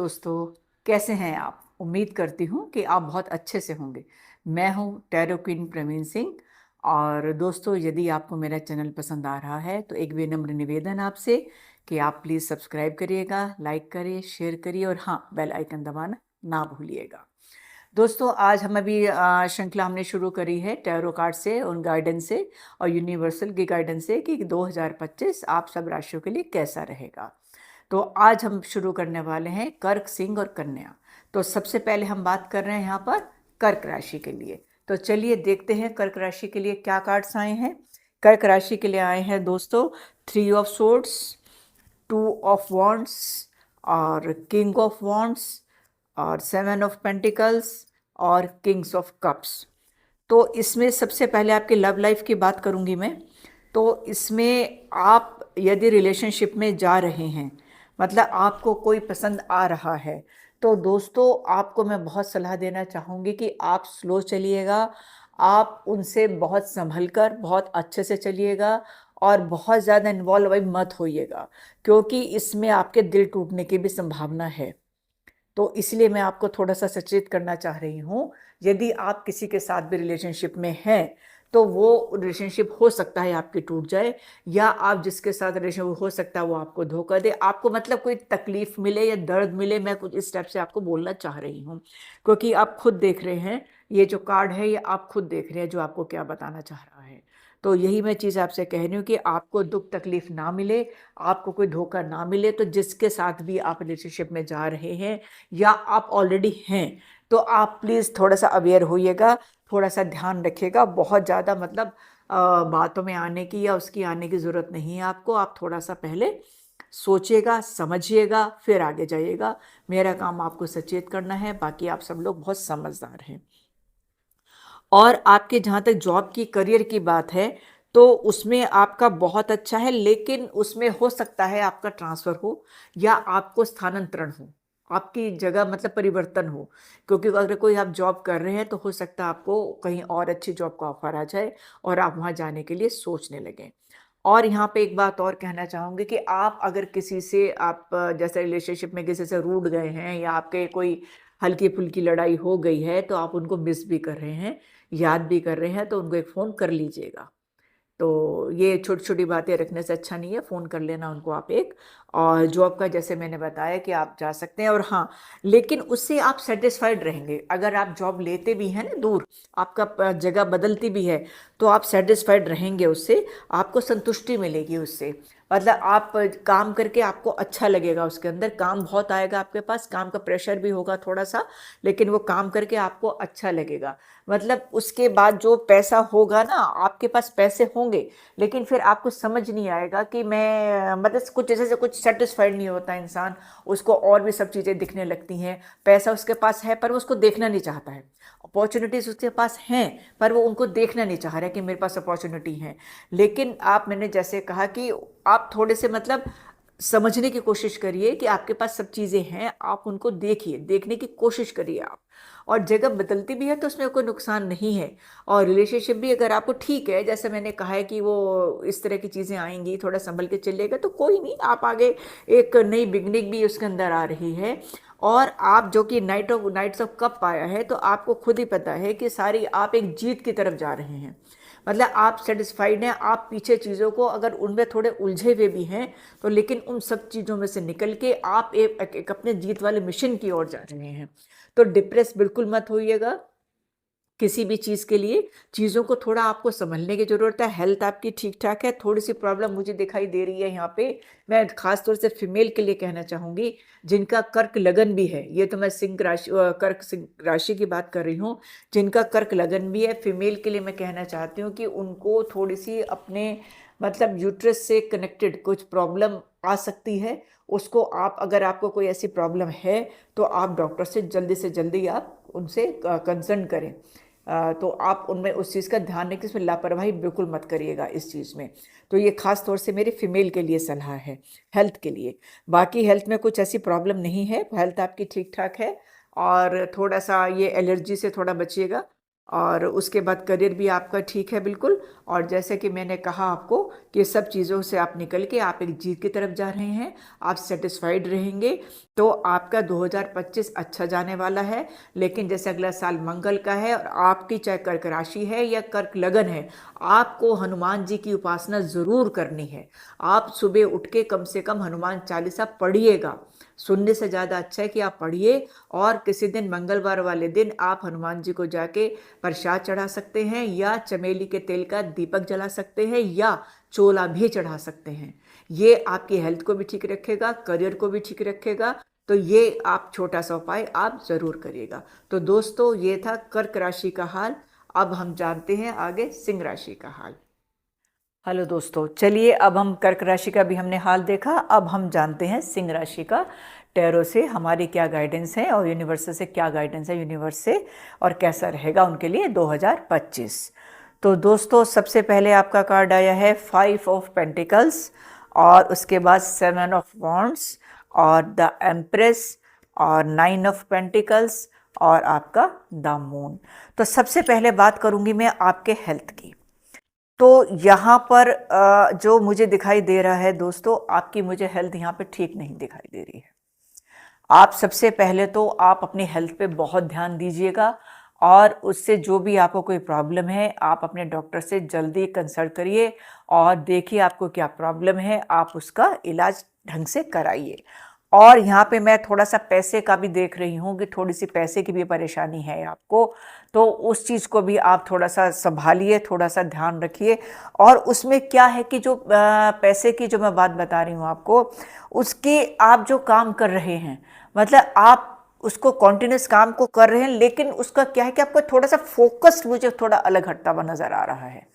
दोस्तों, कैसे हैं आप? उम्मीद करती हूँ कि आप बहुत अच्छे से होंगे। मैं हूँ टैरो क्वीन प्रवीण सिंह। और दोस्तों, यदि आपको मेरा चैनल पसंद आ रहा है तो एक विनम्र निवेदन आपसे कि आप प्लीज़ सब्सक्राइब करिएगा, लाइक करिए, शेयर करिए और हाँ, बेल आइकन दबाना ना भूलिएगा। दोस्तों, आज हम अभी श्रृंखला हमने शुरू करी है टैरो कार्ड से, उन गाइडेंस से और यूनिवर्सल की गाइडेंस से कि 2025 आप सब राशियों के लिए कैसा रहेगा। तो आज हम शुरू करने वाले हैं कर्क, सिंह और कन्या। तो सबसे पहले हम बात कर रहे हैं यहाँ पर कर्क राशि के लिए। तो चलिए देखते हैं कर्क राशि के लिए क्या कार्ड्स आए हैं। कर्क राशि के लिए आए हैं दोस्तों 3 ऑफ सोर्ड्स, 2 ऑफ वॉन्ड्स और किंग ऑफ वॉन्ड्स और 7 ऑफ पेंटिकल्स और किंग्स ऑफ कप्स। तो इसमें सबसे पहले आपकी लव लाइफ की बात करूंगी मैं। तो इसमें आप यदि रिलेशनशिप में जा रहे हैं, मतलब आपको कोई पसंद आ रहा है, तो दोस्तों आपको मैं बहुत सलाह देना चाहूँगी कि आप स्लो चलिएगा। आप उनसे बहुत संभल कर बहुत अच्छे से चलिएगा और बहुत ज़्यादा इन्वॉल्व अभी मत होइएगा, क्योंकि इसमें आपके दिल टूटने की भी संभावना है। तो इसलिए मैं आपको थोड़ा सा सचेत करना चाह रही हूँ। यदि आप किसी के साथ भी रिलेशनशिप में हैं तो वो रिलेशनशिप हो सकता है आपकी टूट जाए, या आप जिसके साथ रिलेशन हो सकता है वो आपको धोखा दे, आपको मतलब कोई तकलीफ मिले या दर्द मिले। मैं कुछ इस टाइप से आपको बोलना चाह रही हूँ, क्योंकि आप खुद देख रहे हैं, ये जो कार्ड है ये आप खुद देख रहे हैं जो आपको क्या बताना चाह रहा है। तो यही मैं चीज़ आपसे कह रही हूँ कि आपको दुख तकलीफ ना मिले, आपको कोई धोखा ना मिले। तो जिसके साथ भी आप रिलेशनशिप में जा रहे हैं या आप ऑलरेडी हैं, तो आप प्लीज़ थोड़ा सा अवेयर होइएगा, थोड़ा सा ध्यान रखिएगा। बहुत ज़्यादा मतलब बातों में आने की या उसकी आने की ज़रूरत नहीं है आपको। आप थोड़ा सा पहले सोचिएगा, समझिएगा, फिर आगे जाइएगा। मेरा काम आपको सचेत करना है, बाकी आप सब लोग बहुत समझदार हैं। और आपके जहाँ तक जॉब की, करियर की बात है, तो उसमें आपका बहुत अच्छा है, लेकिन उसमें हो सकता है आपका ट्रांसफ़र हो या आपको स्थानांतरण हो, आपकी जगह मतलब परिवर्तन हो। क्योंकि अगर कोई आप जॉब कर रहे हैं तो हो सकता है आपको कहीं और अच्छी जॉब का ऑफ़र आ जाए और आप वहाँ जाने के लिए सोचने लगें। और यहाँ पे एक बात और कहना चाहूँगी कि आप अगर किसी से आप जैसे रिलेशनशिप में किसी से रूठ गए हैं या आपके कोई हल्की-फुल्की लड़ाई हो गई है, तो आप उनको मिस भी कर रहे हैं, याद भी कर रहे हैं, तो उनको एक फ़ोन कर लीजिएगा। तो ये छोटी-छोटी बातें रखने से अच्छा नहीं है, फ़ोन कर लेना उनको आप एक। और जॉब का जैसे मैंने बताया कि आप जा सकते हैं, और हाँ, लेकिन उससे आप सैटिस्फाइड रहेंगे। अगर आप जॉब लेते भी हैं ना दूर, आपका जगह बदलती भी है, तो आप सैटिस्फाइड रहेंगे उससे, आपको संतुष्टि मिलेगी उससे। मतलब आप काम करके आपको अच्छा लगेगा, उसके अंदर काम बहुत आएगा आपके पास, काम का प्रेशर भी होगा थोड़ा-सा, लेकिन वो काम करके आपको अच्छा लगेगा। मतलब उसके बाद जो पैसा होगा ना, आपके पास पैसे होंगे, लेकिन फिर आपको समझ नहीं आएगा कि मैं मतलब कुछ जैसे से कुछ सेटिस्फाइड नहीं होता इंसान, उसको और भी सब चीज़ें दिखने लगती हैं। पैसा उसके पास है पर वो उसको देखना नहीं चाहता है। अपॉर्चुनिटीज़ उसके पास हैं पर वो उनको देखना नहीं चाह रहा है कि मेरे पास अपॉर्चुनिटी है। लेकिन आप, मैंने जैसे कहा कि आप थोड़े से मतलब समझने की कोशिश करिए कि आपके पास सब चीज़ें हैं, आप उनको देखिए, देखने की कोशिश करिए आप। और जगह बदलती भी है तो उसमें कोई नुकसान नहीं है। और रिलेशनशिप भी अगर आपको ठीक है, जैसे मैंने कहा है कि वो इस तरह की चीज़ें आएँगी, थोड़ा सँभल के चलिएगा तो कोई नहीं, आप आगे एक नई बिगनिंग भी उसके अंदर आ रही है। और आप जो कि नाइट्स ऑफ कप आया है, तो आपको खुद ही पता है कि सारी आप एक जीत की तरफ जा रहे हैं। मतलब आप सेटिस्फाइड हैं, आप पीछे चीज़ों को अगर उनमें थोड़े उलझे हुए भी हैं, तो लेकिन उन सब चीज़ों में से निकल के आप एक अपने जीत वाले मिशन की ओर जा रहे हैं। तो डिप्रेस बिल्कुल मत होइएगा किसी भी चीज़ के लिए। चीज़ों को थोड़ा आपको सँभलने की ज़रूरत है। हेल्थ आपकी ठीक-ठाक है, थोड़ी-सी प्रॉब्लम मुझे दिखाई दे रही है यहाँ पे। मैं ख़ास तौर से फीमेल के लिए कहना चाहूँगी, जिनका कर्क लगन भी है। ये तो मैं कर्क सिंह राशि की बात कर रही हूँ। जिनका कर्क लगन भी है, फीमेल के लिए मैं कहना चाहती हूँ कि उनको थोड़ी-सी अपने मतलब यूट्रस से कनेक्टेड कुछ प्रॉब्लम आ सकती है। उसको आप, अगर आपको कोई ऐसी प्रॉब्लम है, तो आप डॉक्टर से जल्दी आप उनसे कंसल्ट करें। तो आप उनमें उस चीज़ का ध्यान रखें, इसमें लापरवाही बिल्कुल मत करिएगा इस चीज़ में। तो ये ख़ास तौर से मेरी फीमेल के लिए सलाह है, हेल्थ के लिए। बाकी हेल्थ में कुछ ऐसी प्रॉब्लम नहीं है, हेल्थ आपकी ठीक-ठाक है। और थोड़ा-सा ये एलर्जी से थोड़ा बचिएगा। और उसके बाद करियर भी आपका ठीक है बिल्कुल। और जैसे कि मैंने कहा आपको कि सब चीज़ों से आप निकल के आप एक जीत की तरफ जा रहे हैं, आप सेटिस्फाइड रहेंगे, तो आपका 2025 अच्छा जाने वाला है। लेकिन जैसे अगला साल मंगल का है और आपकी चाहे कर्क राशि है या कर्क लगन है, आपको हनुमान जी की उपासना ज़रूर करनी है। आप सुबह उठ के कम से कम हनुमान चालीसा पढ़िएगा। सुनने से ज़्यादा अच्छा है कि आप पढ़िए। और किसी दिन मंगलवार वाले दिन आप हनुमान जी को जाके प्रसाद चढ़ा सकते हैं, या चमेली के तेल का दीपक जला सकते हैं, या चोला भी चढ़ा सकते हैं। ये आपकी हेल्थ को भी ठीक रखेगा, करियर को भी ठीक रखेगा। तो ये आप छोटा सा उपाय आप जरूर करिएगा। तो दोस्तों, ये था कर्क राशि का हाल। अब हम जानते हैं आगे सिंह राशि का हाल। हेलो दोस्तों, चलिए अब हम कर्क राशि का भी हमने हाल देखा, अब हम जानते हैं सिंह राशि का। टैरो से हमारी क्या गाइडेंस है और यूनिवर्स से क्या गाइडेंस है यूनिवर्स से, और कैसा रहेगा उनके लिए 2025। तो दोस्तों, सबसे पहले आपका कार्ड आया है 5 ऑफ पेंटिकल्स, और उसके बाद 7 ऑफ वॉन्ड्स, और द एम्प्रेस, और 9 ऑफ पेंटिकल्स, और आपका द मून। तो सबसे पहले बात करूंगी मैं आपके हेल्थ की। तो यहाँ पर जो मुझे दिखाई दे रहा है दोस्तों, आपकी मुझे हेल्थ यहाँ पे ठीक नहीं दिखाई दे रही है। आप सबसे पहले तो आप अपनी हेल्थ पे बहुत ध्यान दीजिएगा, और उससे जो भी आपको कोई प्रॉब्लम है आप अपने डॉक्टर से जल्दी कंसल्ट करिए और देखिए आपको क्या प्रॉब्लम है, आप उसका इलाज ढंग से कराइए। और यहाँ पे मैं थोड़ा सा पैसे का भी देख रही हूँ कि थोड़ी सी पैसे की भी परेशानी है आपको, तो उस चीज़ को भी आप थोड़ा सा संभालिए, थोड़ा सा ध्यान रखिए। और उसमें क्या है कि जो पैसे की जो मैं बात बता रही हूँ आपको, उसके आप जो काम कर रहे हैं, मतलब आप उसको कॉन्टिन्यूस काम को कर रहे हैं, लेकिन उसका क्या है कि आपका थोड़ा सा फोकस मुझे थोड़ा अलग हटता हुआ नज़र आ रहा है।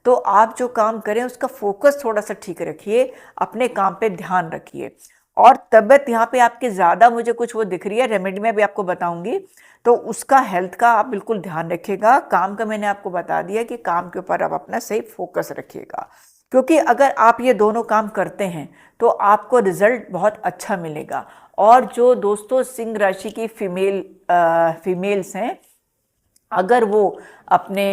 तो आप जो काम करें उसका फोकस थोड़ा सा ठीक रखिए, अपने काम पे ध्यान रखिए। और तबीयत यहाँ पे आपकी ज़्यादा मुझे कुछ वो दिख रही है, रेमेडी में भी आपको बताऊंगी, तो उसका हेल्थ का आप बिल्कुल ध्यान रखिएगा। काम का मैंने आपको बता दिया कि काम के ऊपर आप अपना सही फोकस रखिएगा, क्योंकि अगर आप ये दोनों काम करते हैं तो आपको रिजल्ट बहुत अच्छा मिलेगा। और जो दोस्तों सिंह राशि की फीमेल्स हैं, अगर वो अपने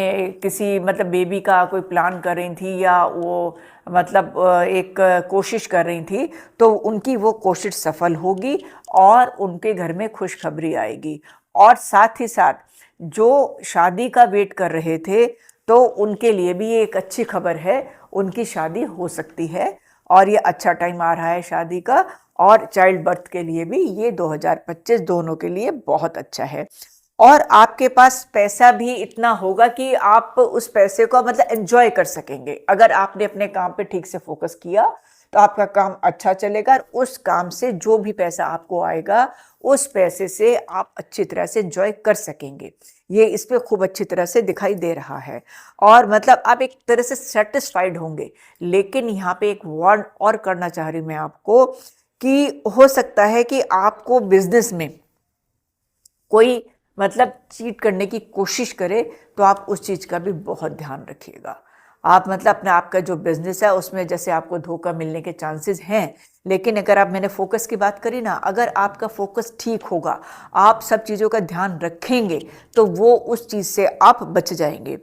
किसी मतलब बेबी का कोई प्लान कर रही थी, या वो मतलब एक कोशिश कर रही थी, तो उनकी वो कोशिश सफल होगी और उनके घर में खुशखबरी आएगी। और साथ ही साथ जो शादी का वेट कर रहे थे, तो उनके लिए भी ये एक अच्छी खबर है, उनकी शादी हो सकती है। और ये अच्छा टाइम आ रहा है शादी का, और चाइल्ड बर्थ के लिए भी ये 2025 दोनों के लिए बहुत अच्छा है। और आपके पास पैसा भी इतना होगा कि आप उस पैसे को मतलब एंजॉय कर सकेंगे। अगर आपने अपने काम पे ठीक से फोकस किया तो आपका काम अच्छा चलेगा, और उस काम से जो भी पैसा आपको आएगा उस पैसे से आप अच्छी तरह से एंजॉय कर सकेंगे। ये इस पे खूब अच्छी तरह से दिखाई दे रहा है, और मतलब आप एक तरह से सेटिस्फाइड होंगे। लेकिन यहाँ पे एक वार्न और करना चाह रही हूँ मैं आपको, कि हो सकता है कि आपको बिजनेस में कोई मतलब चीट करने की कोशिश करे, तो आप उस चीज़ का भी बहुत ध्यान रखिएगा। आप मतलब अपने आपका जो बिजनेस है उसमें जैसे आपको धोखा मिलने के चांसेस हैं, लेकिन अगर आप, मैंने फोकस की बात करी ना, अगर आपका फोकस ठीक होगा, आप सब चीज़ों का ध्यान रखेंगे, तो वो उस चीज़ से आप बच जाएंगे।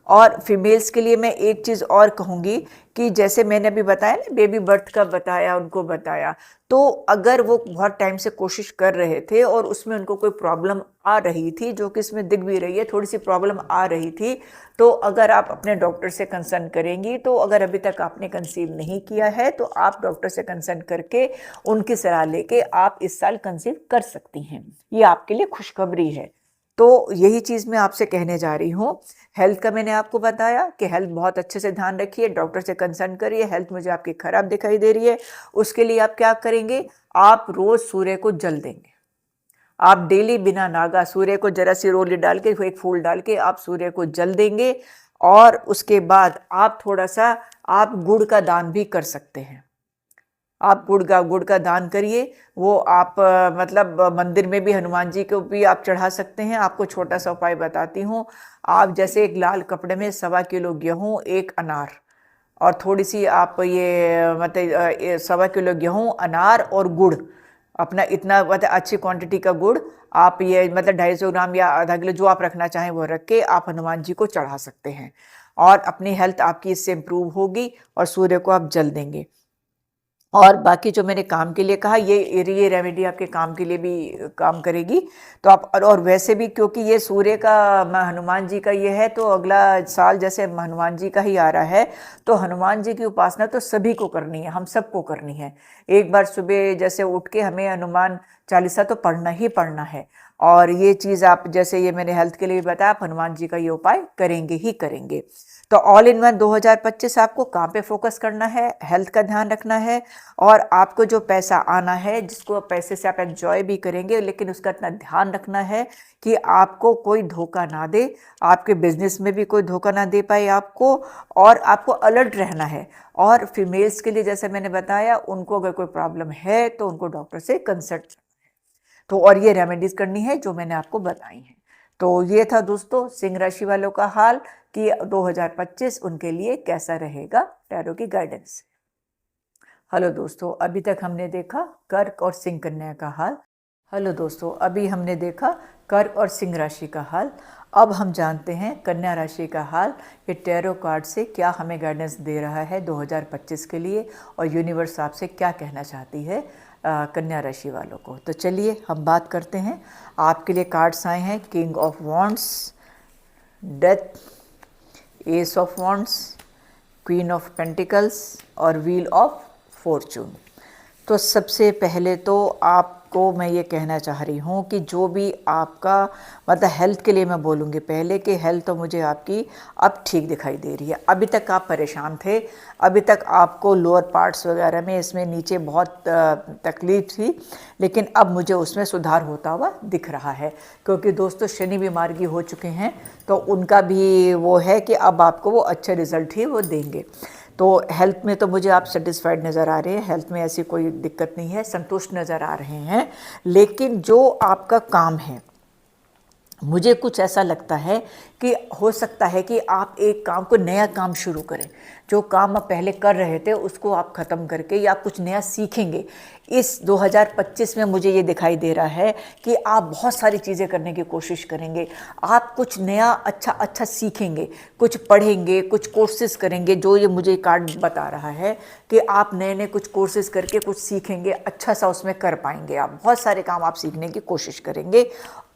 और फीमेल्स के लिए मैं एक चीज़ और कहूँगी कि जैसे मैंने अभी बताया ना, बेबी बर्थ का बताया, उनको बताया, तो अगर वो बहुत टाइम से कोशिश कर रहे थे और उसमें उनको कोई प्रॉब्लम आ रही थी, जो कि इसमें दिख भी रही है, थोड़ी सी प्रॉब्लम आ रही थी, तो अगर आप अपने डॉक्टर से कंसल्ट करेंगी, तो अगर अभी तक आपने कंसीव नहीं किया है तो आप डॉक्टर से कंसल्ट करके उनकी सलाह लेके आप इस साल कंसीव कर सकती हैं। ये आपके लिए खुशखबरी है। तो यही चीज़ मैं आपसे कहने जा रही हूँ। हेल्थ का मैंने आपको बताया कि हेल्थ बहुत अच्छे से ध्यान रखिए, डॉक्टर से कंसल्ट करिए। हेल्थ मुझे आपकी खराब दिखाई दे रही है, उसके लिए आप क्या करेंगे, आप रोज सूर्य को जल देंगे। आप डेली बिना नागा सूर्य को जरा सी रोली डाल के, एक फूल डाल के आप सूर्य को जल देंगे। और उसके बाद आप थोड़ा सा आप गुड़ का दान भी कर सकते हैं। आप गुड़ का दान करिए। वो आप मतलब मंदिर में भी हनुमान जी को भी आप चढ़ा सकते हैं। आपको छोटा सा उपाय बताती हूँ। आप जैसे एक लाल कपड़े में 1.25 किलो गेहूँ, 1 अनार, और थोड़ी सी आप ये मतलब 1.25 किलो गेहूँ, अनार और गुड़, अपना इतना मतलब अच्छी क्वांटिटी का गुड़ आप ये मतलब 250 ग्राम या आधा किलो जो आप रखना चाहें वो रख के आप हनुमान जी को चढ़ा सकते हैं और अपनी हेल्थ आपकी इससे इम्प्रूव होगी और सूर्य को आप जल देंगे। और बाकी जो मैंने काम के लिए कहा ये रेमेडी आपके काम के लिए भी काम करेगी। तो आप और वैसे भी क्योंकि ये सूर्य का हनुमान जी का ये है तो अगला साल जैसे हनुमान जी का ही आ रहा है तो हनुमान जी की उपासना तो सभी को करनी है, हम सबको करनी है। एक बार सुबह जैसे उठ के हमें हनुमान चालीसा तो पढ़ना ही पढ़ना है। और ये चीज़ आप जैसे ये मैंने हेल्थ के लिए भी बताया, आप हनुमान जी का ये उपाय करेंगे ही करेंगे। तो ऑल इन वन 2025 आपको कहाँ पे फोकस करना है, हेल्थ का ध्यान रखना है और आपको जो पैसा आना है जिसको पैसे से आप एंजॉय भी करेंगे, लेकिन उसका इतना ध्यान रखना है कि आपको कोई धोखा ना दे, आपके बिजनेस में भी कोई धोखा ना दे पाए आपको, और आपको अलर्ट रहना है। और फीमेल्स के लिए जैसे मैंने बताया, उनको अगर कोई प्रॉब्लम है तो उनको डॉक्टर से कंसल्ट तो और ये रेमेडीज करनी है जो मैंने आपको बताई हैं। तो ये था दोस्तों सिंह राशि वालों का हाल कि 2025 उनके लिए कैसा रहेगा टैरो की गाइडेंस से। हेलो दोस्तों, अभी तक हमने देखा कर्क और सिंह कन्या का हाल। हेलो दोस्तों, अभी हमने देखा कर्क और सिंह राशि का हाल। अब हम जानते हैं कन्या राशि का हाल। ये टैरो कार्ड से क्या हमें गाइडेंस दे रहा है 2025 के लिए और यूनिवर्स आपसे क्या कहना चाहती है कन्या राशि वालों को। तो चलिए हम बात करते हैं। आपके लिए कार्ड्स आए हैं king of wands, death, S of wands, queen of pentacles और व्हील ऑफ फॉर्चून। तो सबसे पहले तो आपको मैं ये कहना चाह रही हूँ कि जो भी आपका मतलब हेल्थ के लिए मैं बोलूँगी पहले कि हेल्थ तो मुझे आपकी अब ठीक दिखाई दे रही है। अभी तक आप परेशान थे, अभी तक आपको लोअर पार्ट्स वगैरह में इसमें नीचे बहुत तकलीफ थी, लेकिन अब मुझे उसमें सुधार होता हुआ दिख रहा है क्योंकि दोस्तों शनि भी मार्गी हो चुके हैं तो उनका भी वो है कि अब आपको वो अच्छे रिजल्ट ही वो देंगे। तो हेल्थ में तो मुझे आप सेटिस्फाइड नज़र आ रहे हैं, हेल्थ में ऐसी कोई दिक्कत नहीं है, संतुष्ट नज़र आ रहे हैं। लेकिन जो आपका काम है मुझे कुछ ऐसा लगता है कि हो सकता है कि आप एक काम को नया काम शुरू करें। जो काम आप पहले कर रहे थे उसको आप ख़त्म करके या कुछ नया सीखेंगे। इस 2025 में मुझे ये दिखाई दे रहा है कि आप बहुत सारी चीज़ें करने की कोशिश करेंगे। आप कुछ नया अच्छा सीखेंगे, कुछ पढ़ेंगे, कुछ कोर्सेज़ करेंगे। जो ये मुझे कार्ड बता रहा है कि आप नए कुछ कोर्सेज़ करके कुछ सीखेंगे, अच्छा सा उसमें कर पाएंगे। आप बहुत सारे काम आप सीखने की कोशिश करेंगे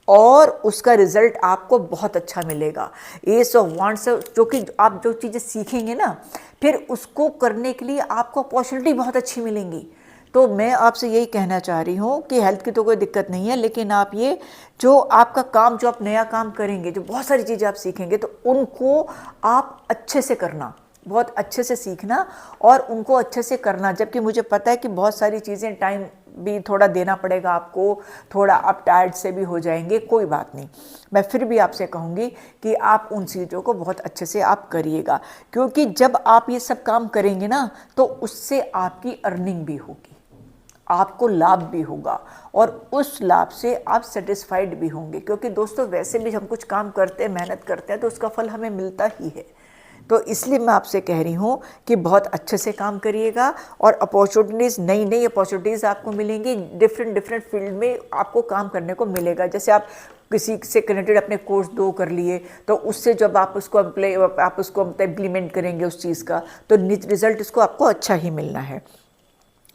और उसका रिजल्ट आपको बहुत अच्छा मिलेगा। एस ऑफ वांड्स जो कि आप जो चीज़ें सीखेंगे ना फिर उसको करने के लिए आपको अपॉर्चुनिटी बहुत अच्छी मिलेंगी। तो मैं आपसे यही कहना चाह रही हूँ कि हेल्थ की तो कोई दिक्कत नहीं है, लेकिन आप ये जो आपका काम जो आप नया काम करेंगे, जो बहुत सारी चीज़ें आप सीखेंगे तो उनको आप अच्छे से करना, बहुत अच्छे से सीखना और उनको अच्छे से करना। जबकि मुझे पता है कि बहुत सारी चीज़ें टाइम भी थोड़ा देना पड़ेगा आपको, थोड़ा आप टायर्ड से भी हो जाएंगे, कोई बात नहीं। मैं फिर भी आपसे कहूँगी कि आप उन चीज़ों को बहुत अच्छे से आप करिएगा क्योंकि जब आप ये सब काम करेंगे ना तो उससे आपकी अर्निंग भी होगी, आपको लाभ भी होगा और उस लाभ से आप सेटिस्फाइड भी होंगे। क्योंकि दोस्तों वैसे भी हम कुछ काम करते हैं, मेहनत करते हैं तो उसका फल हमें मिलता ही है। तो इसलिए मैं आपसे कह रही हूँ कि बहुत अच्छे से काम करिएगा और अपॉर्चुनिटीज़, नई अपॉर्चुनिटीज़ आपको मिलेंगी। डिफरेंट फील्ड में आपको काम करने को मिलेगा। जैसे आप किसी से कनेक्टेड अपने कोर्स 2 कर लिए तो उससे जब आप उसको इम्प्लीमेंट करेंगे उस चीज़ का तो रिजल्ट इसको आपको अच्छा ही मिलना है।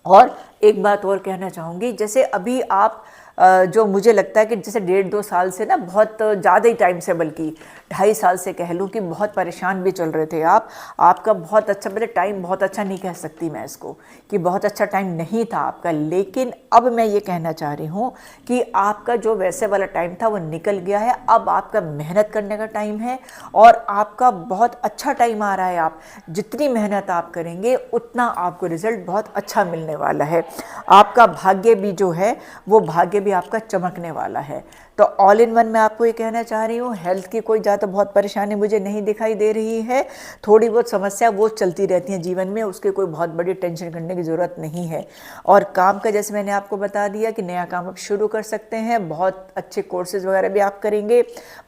और एक बात और कहना चाहूँगी, जैसे अभी आप जो मुझे लगता है कि जैसे 1.5-2 साल से ना बहुत ज़्यादा ही टाइम से, बल्कि 2.5 साल से कह लूँ कि बहुत परेशान भी चल रहे थे आप। आपका बहुत अच्छा, मतलब टाइम बहुत अच्छा नहीं कह सकती मैं इसको कि बहुत अच्छा टाइम नहीं था आपका, लेकिन अब मैं ये कहना चाह रही हूँ कि आपका जो वैसे वाला टाइम था वो निकल गया है। अब आपका मेहनत करने का टाइम है और आपका बहुत अच्छा टाइम आ रहा है। आप जितनी मेहनत आप करेंगे उतना आपको रिजल्ट बहुत अच्छा मिलने वाला है। आपका भाग्य भी जो है वो भाग्य भी आपका चमकने वाला है। तो ऑल इन वन मैं आपको ये कहना चाह रही हूँ, हेल्थ की कोई ज़्यादा बहुत परेशानी मुझे नहीं दिखाई दे रही है। थोड़ी बहुत समस्या वो चलती रहती हैं जीवन में, उसके कोई बहुत बड़ी टेंशन करने की ज़रूरत नहीं है। और काम का जैसे मैंने आपको बता दिया कि नया काम आप शुरू कर सकते हैं, बहुत अच्छे कोर्सेज वगैरह भी आप करेंगे,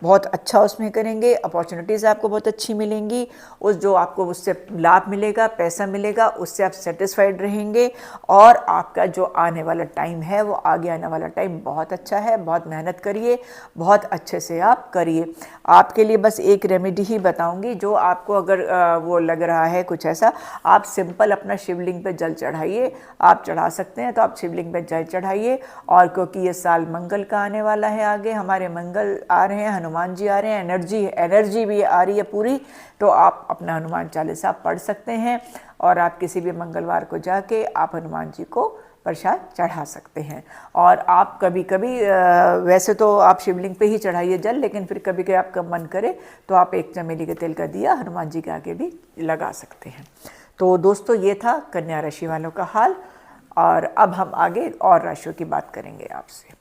बहुत अच्छा उसमें करेंगे, अपॉर्चुनिटीज़ आपको बहुत अच्छी मिलेंगी, उस जो आपको उससे लाभ मिलेगा, पैसा मिलेगा, उससे आप सेटिस्फाइड रहेंगे। और आपका जो आने वाला टाइम है वो आगे आने वाला टाइम बहुत अच्छा है। बहुत मेहनत करिए, बहुत अच्छे से आप करिए। आपके लिए बस एक रेमेडी ही बताऊंगी, जो आपको अगर वो लग रहा है कुछ ऐसा, आप सिंपल अपना शिवलिंग पे जल चढ़ाइए। आप चढ़ा सकते हैं तो आप शिवलिंग पे जल चढ़ाइए। और क्योंकि ये साल मंगल का आने वाला है, आगे हमारे मंगल आ रहे हैं, हनुमान जी आ रहे हैं, एनर्जी भी आ रही है पूरी, तो आप अपना हनुमान चालीसा पढ़ सकते हैं। और आप किसी भी मंगलवार को जाके आप हनुमान जी को प्रसाद चढ़ा सकते हैं। और आप कभी कभी वैसे तो आप शिवलिंग पे ही चढ़ाइए जल, लेकिन फिर कभी कभी आपका मन करे तो आप एक चमेली के तेल का दिया हनुमान जी के आगे भी लगा सकते हैं। तो दोस्तों, ये था कन्या राशि वालों का हाल। और अब हम आगे और राशियों की बात करेंगे आपसे।